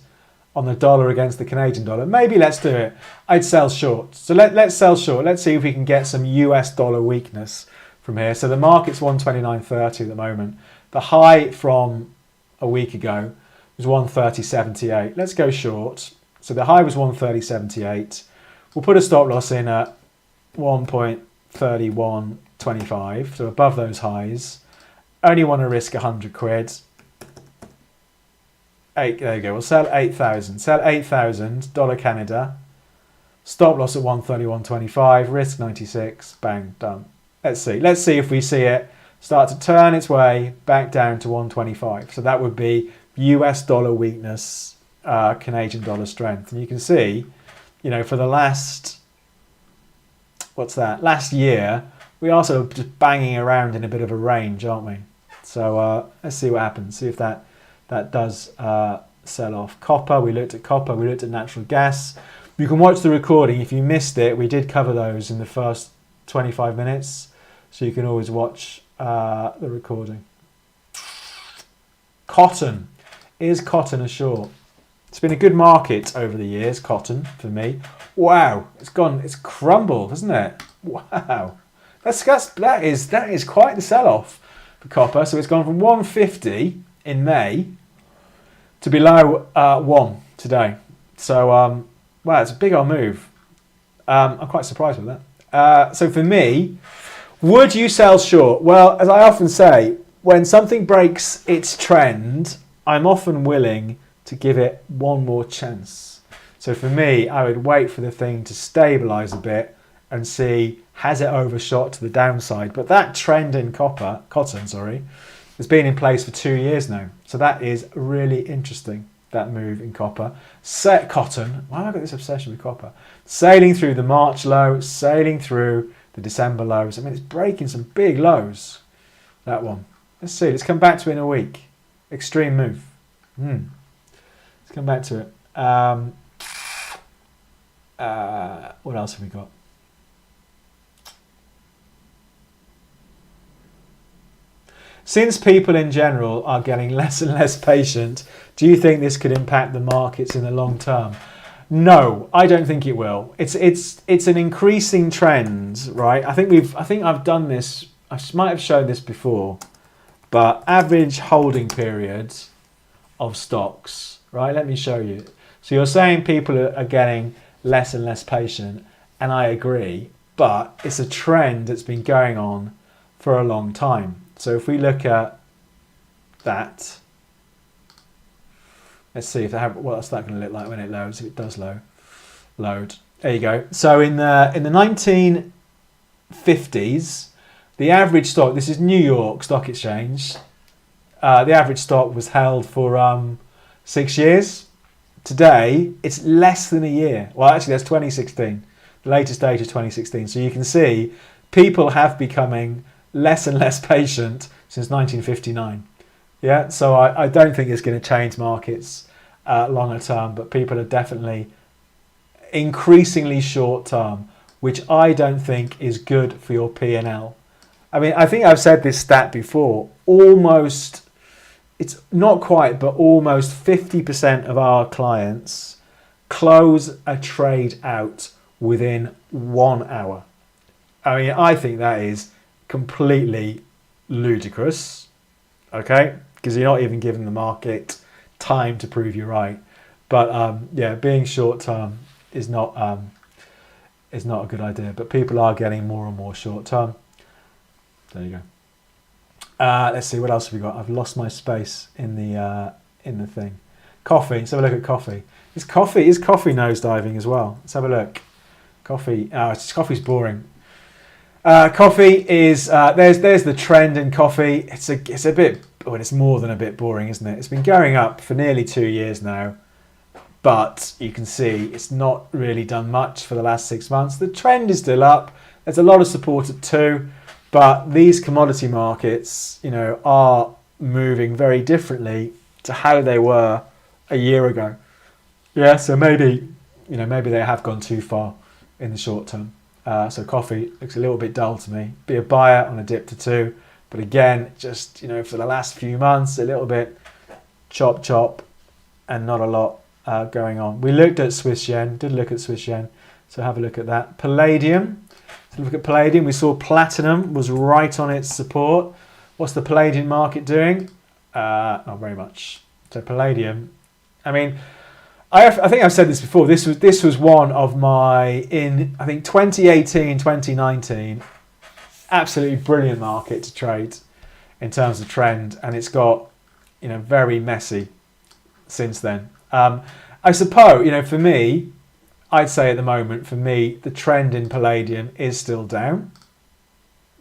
on the dollar against the Canadian dollar, maybe let's do it. I'd sell short. So let's sell short. Let's see if we can get some US dollar weakness from here. So the market's 129.30 at the moment. The high from a week ago was 130.78. Let's go short. So the high was 130.78. We'll put a stop loss in at 1.3125, so above those highs. Only want to risk 100 quid. There you go. We'll sell 8,000. Sell 8,000 dollar Canada. Stop loss at 131.25. Risk 96. Bang, done. Let's see. Let's see if we see it start to turn its way back down to 125. So that would be US dollar weakness, Canadian dollar strength. And you can see, you know, for the last, last year, we are sort of just banging around in a bit of a range, aren't we? So let's see what happens. See if that does sell off. Copper, we looked at copper, we looked at natural gas. You can watch the recording. If you missed it, we did cover those in the first 25 minutes. So you can always watch the recording. Cotton. Is cotton a short? It's been a good market over the years, cotton, for me. Wow, it's crumbled, hasn't it? Wow. That is quite the sell-off for copper. So it's gone from 150 in May to below 1 today. So, wow, it's a big old move. I'm quite surprised with that. So for me, would you sell short? Well, as I often say, when something breaks its trend, I'm often willing to give it one more chance. So for me, I would wait for the thing to stabilize a bit and see, has it overshot to the downside? But that trend in cotton, has been in place for 2 years now. So that is really interesting, that move in copper. Cotton, why have I got this obsession with copper? Sailing through the March low, sailing through the December lows. I mean, it's breaking some big lows, that one. Let's see, let's come back to it in a week. Extreme move. Let's come back to it. What else have we got? Since people in general are getting less and less patient, do you think this could impact the markets in the long term? No, I don't think it will. It's an increasing trend, right? I think I've done this. I might have shown this before, but average holding period of stocks, right? Let me show you. So you're saying people are getting less and less patient, and I agree, but it's a trend that's been going on for a long time. So if we look at that, let's see if what's that going to look like when it loads, if it does load. There you go. So in the 1950s, the average stock, this is New York Stock Exchange, the average stock was held for 6 years. Today, it's less than a year. Well, actually, that's 2016. The latest data is 2016. So you can see people have becoming less and less patient since 1959. Yeah, so I don't think it's going to change markets longer term, but people are definitely increasingly short term, which I don't think is good for your P&L. I mean, I think I've said this stat before, it's not quite, but almost 50% of our clients close a trade out within 1 hour. I mean, I think that is completely ludicrous, okay? Because you're not even giving the market time to prove you're right. But yeah, being short term is not a good idea. But people are getting more and more short term. There you go. Let's see, what else have we got? I've lost my space in the thing. Coffee. Let's have a look at coffee. Is coffee nosediving as well? Let's have a look. Coffee's boring. Coffee is there's the trend in coffee. It's a bit, well, it's more than a bit boring, isn't it? It's been going up for nearly 2 years now, but you can see it's not really done much for the last 6 months. The trend is still up. There's a lot of support at 2, but these commodity markets, are moving very differently to how they were a year ago. Yeah, so maybe they have gone too far in the short term. So coffee looks a little bit dull to me. Be a buyer on a dip to 2, but again, just for the last few months, a little bit chop, and not a lot going on. We looked at Swiss yen. Did look at Swiss yen. So have a look at that. Palladium. So look at palladium. We saw platinum was right on its support. What's the palladium market doing? Not very much. So palladium. I mean, I think I've said this before. This was one of my, in I think 2018, 2019, absolutely brilliant market to trade in terms of trend, and it's got very messy since then. I suppose for me, I'd say at the moment for me the trend in palladium is still down.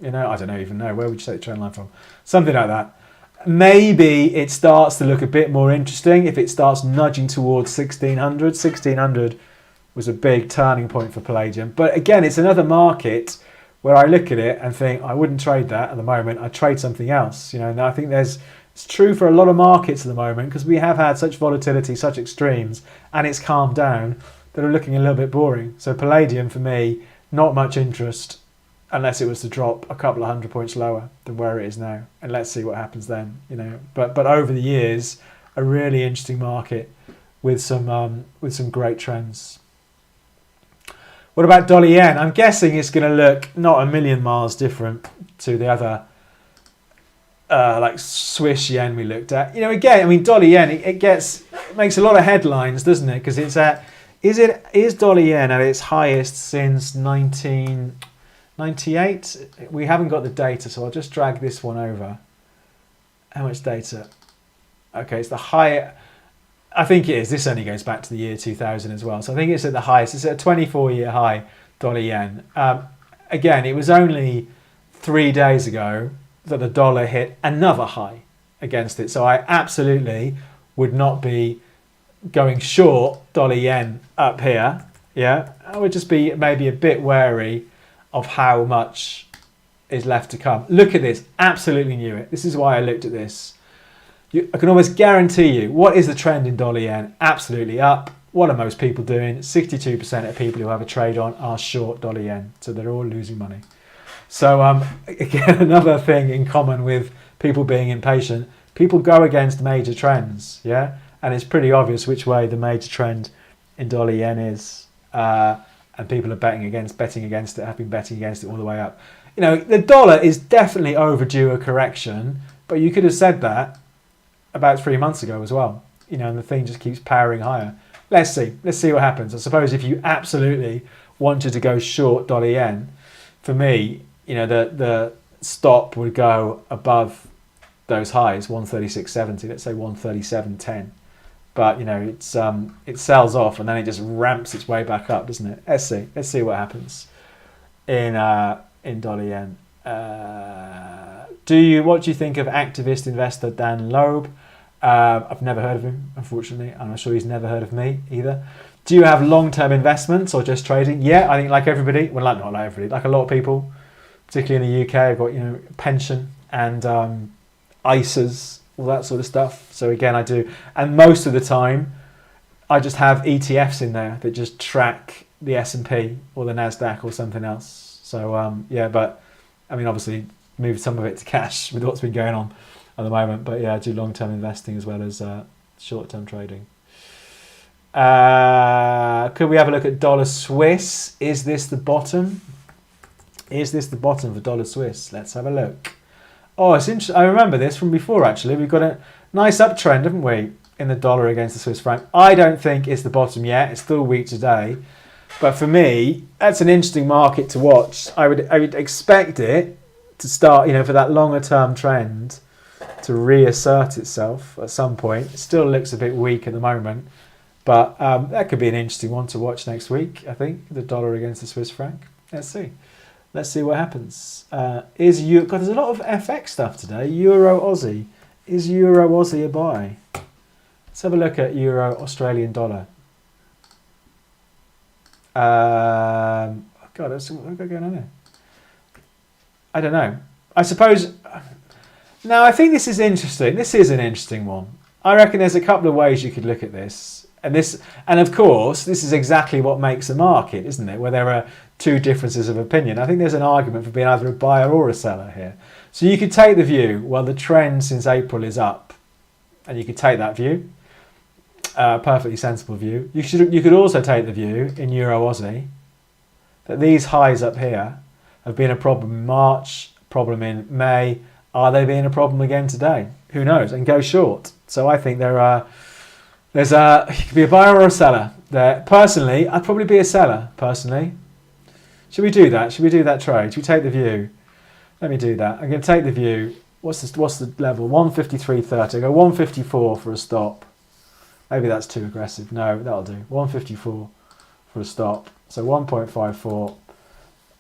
I don't even know, where would you take the trend line from? Something like that. Maybe it starts to look a bit more interesting if it starts nudging towards 1600. 1600 was a big turning point for palladium. But again, it's another market where I look at it and think, I wouldn't trade that at the moment. I'd trade something else. And I think it's true for a lot of markets at the moment because we have had such volatility, such extremes, and it's calmed down that are looking a little bit boring. So palladium, for me, not much interest unless it was to drop a couple of 100 points lower than where it is now, and let's see what happens then. But over the years, a really interesting market with some great trends. What about dollar yen? I'm guessing it's going to look not a million miles different to the other like Swiss yen we looked at. Again, dollar yen it makes a lot of headlines, doesn't it? Because is dollar yen at its highest since 1998? We haven't got the data, so I'll just drag this one over. How much data? Okay, it's the high. I think it is. This only goes back to the year 2000 as well. So I think it's at the highest. It's at a 24-year high, dollar yen. Again, it was only 3 days ago that the dollar hit another high against it. So I absolutely would not be going short dollar yen up here. Yeah, I would just be maybe a bit wary of how much is left to come. Look at this. Absolutely knew it. This is why I looked at this. I can almost guarantee you, what is the trend in dollar yen? Absolutely up. What are most people doing? 62% of people who have a trade on are short dollar yen. So they're all losing money. So again, another thing in common with people being impatient, people go against major trends. Yeah. And it's pretty obvious which way the major trend in dollar yen is. And people are betting against it, have been betting against it all the way up. The dollar is definitely overdue a correction, but you could have said that about 3 months ago as well. And the thing just keeps powering higher. Let's see what happens. I suppose if you absolutely wanted to go short dollar yen, for me, the stop would go above those highs, 136.70, let's say 137.10. But it sells off and then it just ramps its way back up, doesn't it? Let's see what happens in dollar yen. What do you think of activist investor Dan Loeb? I've never heard of him, unfortunately. I'm not sure he's never heard of me either. Do you have long-term investments or just trading? Yeah, I think like everybody, well, not like everybody, like a lot of people, particularly in the UK, I've got pension and ISAs, all that sort of stuff. So again, I do, and most of the time, I just have ETFs in there that just track the S&P or the Nasdaq or something else. So but I mean, obviously, moved some of it to cash with what's been going on at the moment. But yeah, I do long-term investing as well as short-term trading. Could we have a look at dollar Swiss? Is this the bottom? Is this the bottom for dollar Swiss? Let's have a look. Oh, it's interesting. I remember this from before, actually. We've got a nice uptrend, haven't we, in the dollar against the Swiss franc. I don't think it's the bottom yet. It's still weak today. But for me, that's an interesting market to watch. I would expect it to start, for that longer term trend to reassert itself at some point. It still looks a bit weak at the moment. But that could be an interesting one to watch next week, I think, the dollar against the Swiss franc. Let's see. Let's see what happens. God, there's a lot of FX stuff today. Euro Aussie. Is Euro Aussie a buy? Let's have a look at Euro Australian dollar. God, what's going on there? I don't know. I suppose... Now, I think this is interesting. This is an interesting one. I reckon there's a couple of ways you could look at this. And of course, this is exactly what makes a market, isn't it? Where there are two differences of opinion. I think there's an argument for being either a buyer or a seller here. So you could take the view, well, the trend since April is up. And you could take that view. Perfectly sensible view. You could also take the view in Euro Aussie that these highs up here have been a problem in March, problem in May. Are they being a problem again today? Who knows? And go short. So I think you could be a buyer or a seller there. Personally, I'd probably be a seller. Personally, should we do that? Should we do that trade? Should we take the view? Let me do that. I'm going to take the view. What's the level? 153.30. Go 154 for a stop. Maybe that's too aggressive. No, that'll do. 154 for a stop. So 1.54.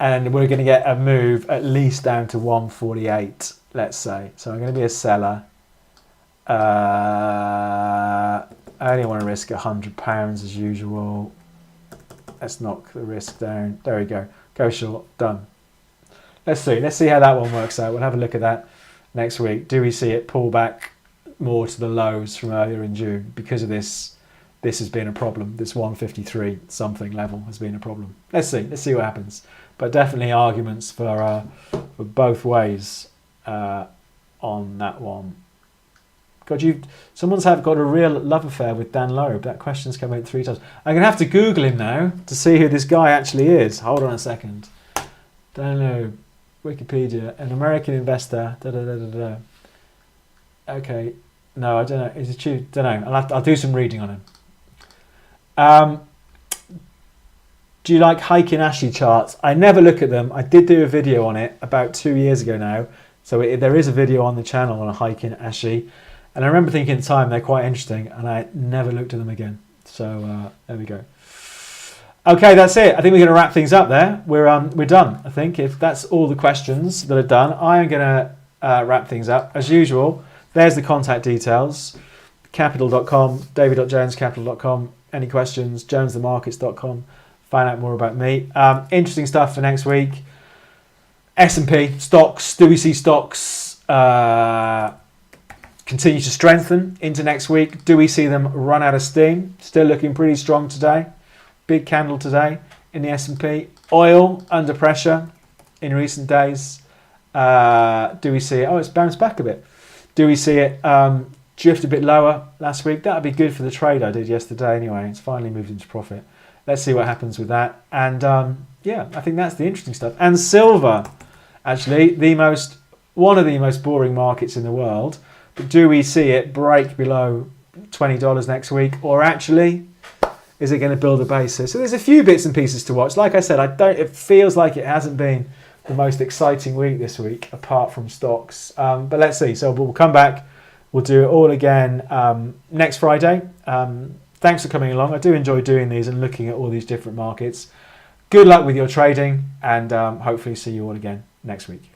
And we're going to get a move at least down to 148, let's say. So I'm going to be a seller. I only want to risk £100 as usual. Let's knock the risk down. There we go. Go short. Done. Let's see. Let's see how that one works out. We'll have a look at that next week. Do we see it pull back more to the lows from earlier in June? Because of this has been a problem. This 153 something level has been a problem. Let's see. Let's see what happens. But definitely arguments for both ways on that one. God, someone's got a real love affair with Dan Loeb. That question's come out 3 times. I'm going to have to Google him now to see who this guy actually is. Hold on a second. Dan Loeb, Wikipedia, an American investor. Okay, no, I don't know. Is it true? Don't know. I'll do some reading on him. Do you like Heikin-Ashi charts? I never look at them. I did do a video on it about 2 years ago now. So there is a video on the channel on a Heikin-Ashi. And I remember thinking at the time they're quite interesting, and I never looked at them again. So there we go. Okay, that's it. I think we're going to wrap things up there. We're done. I think if that's all the questions that are done, I am going to wrap things up as usual. There's the contact details. Capital.com, David.Jones, Capital.com. Any questions? JonesTheMarkets.com. Find out more about me. Interesting stuff for next week. S&P stocks. Do we see stocks continue to strengthen into next week? Do we see them run out of steam? Still looking pretty strong today. Big candle today in the S&P. Oil under pressure in recent days. Do we see it? Oh, it's bounced back a bit. Do we see it drift a bit lower last week? That would be good for the trade I did yesterday anyway. It's finally moved into profit. Let's see what happens with that. And yeah, I think that's the interesting stuff. And silver, actually, one of the most boring markets in the world. But do we see it break below $20 next week? Or actually, is it going to build a base here? So there's a few bits and pieces to watch. Like I said, it feels like it hasn't been the most exciting week this week, apart from stocks. But let's see. So we'll come back. We'll do it all again next Friday. Thanks for coming along. I do enjoy doing these and looking at all these different markets. Good luck with your trading, and hopefully see you all again next week.